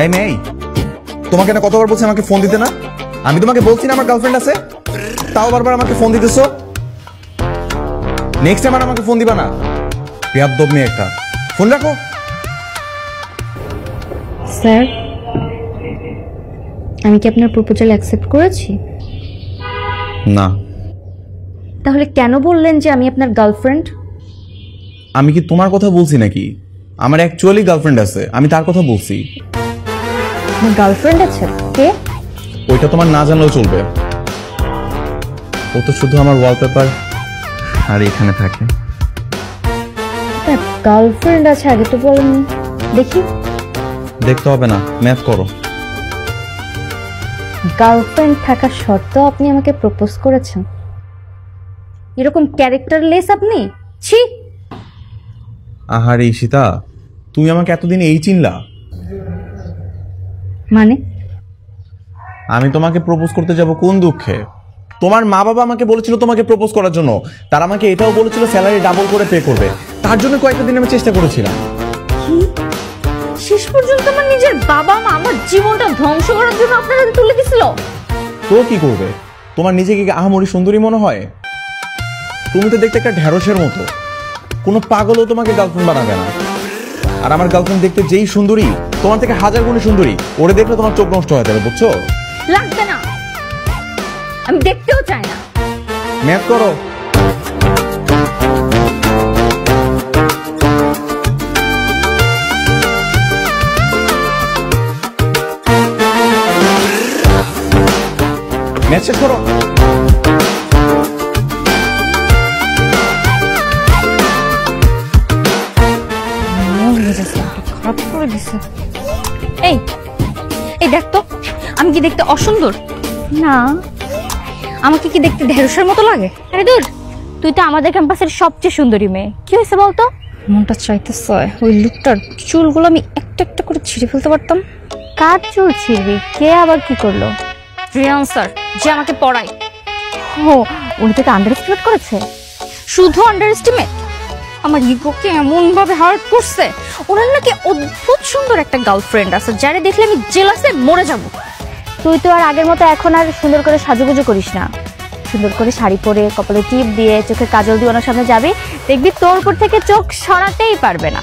এই মেয়ে, তোমাকে না কতবার বলছি আমাকে ফোন দিতে না? আমি তোমাকে বলছি না আমার গার্লফ্রেন্ড আছে, তাও বারবার আমাকে ফোন দিতেছো। নেক্সট টাইম আর আমাকে ফোন দিবা না। বেয়াদব মেয়ে একটা। ফোন রাখো। স্যার, আমি কি আপনার প্রপোজাল অ্যাকসেপ্ট করেছি? না। তাহলে কেন বললেন যে আমি আপনার গার্লফ্রেন্ড? আমি কি তোমার কথা বলছি নাকি? আমার অ্যাকচুয়ালি গার্লফ্রেন্ড আছে, আমি তার কথা বলছি। আমার গার্লফ্রেন্ড আছে? কে? ওইটা তোমার না জানলেও চলবে। ও তো শুধু আমার ওয়ালপেপার আর এখানে থাকে। গার্লফ্রেন্ড আছে আগে তো বলেন। দেখি। দেখতে হবে না, ম্যাথ করো। গার্লফ্রেন্ড থাকা সত্ত্বেও আপনি আমাকে প্রপোজ করেছেন? এরকম ক্যারেক্টারলেস আপনি। ছি। আহারে ঈশিতা, তুমি আমাকে এতদিন এই চিনলা? মানে? আমি তোমাকে প্রপোজ করতে যাব কোন দুঃখে? তোমার মা বাবা আমাকে বলেছিল তোমাকে প্রপোজ করার জন্য, তারা আমাকে এটাও বলেছিল স্যালারি ডাবল করে পে করবে। তার জন্য কয়েকটা দিন আমি চেষ্টা করেছিলাম। শেষ পর্যন্ত আমার নিজের বাবা মা আমার জীবনটা ধ্বংস করার জন্য আপনার হাতে তুলে দিছিল। তো কি করবে? তোমার নিজেকে আহামরি সুন্দরী মনে হয়? তুমি তো দেখতে একটা ঢেঁড়সের মতো। কোনো পাগলও তোমাকে গার্লফ্রেন্ড বানাবে না। আর আমার গার্লফ্রেন্ড দেখতে যেই সুন্দরী, তোমার থেকে হাজার গুণে সুন্দরী। ওরে দেখলে তোমার চোখ নষ্ট হয়ে যাবে, বুঝছো? লাগবে না, আমি দেখতেও চাই না। ম্যাথ করো। ম্যাথ শেষ করো। এই এই দেখ তো, আমি কি দেখতে অসুন্দর? না। আমাকে কি দেখতে ঢেঁড়সের মতো লাগে? আরে দূর, তুই তো আমাদের ক্যাম্পাসের সবচেয়ে সুন্দরী মেয়ে। কি হয়েছে বলতো? মনটা চাইতেছে ওই লুকটার চুলগুলো আমি একটা একটা করে ছিঁড়ে ফেলতে পারতাম। কার চুল ছিঁড়বি? কে আবার কি করলো? রিয়ান স্যার, যে আমাকে পড়ায়। ও, উনি তোকে আন্ডার এস্টিমেট করেছে? শুধু আন্ডার এস্টিমেট? আমার ইগোকে এমন ভাবে হার্ট করছে। ওনার নাকি অদ্ভুত সুন্দর একটা গার্লফ্রেন্ড আছে, যারে দেখলে আমি জেলাসে মরে যাব। তুই তো আর আগের মতো এখন আর সুন্দর করে সাজুগুজু করিস না। সুন্দর করে শাড়ি পরে, কপালে টিপ দিয়ে, চোখে কাজল দিয়ে ওনার সামনে যাবি, দেখবি তোর উপর থেকে চোখ সরাতেই পারবে না।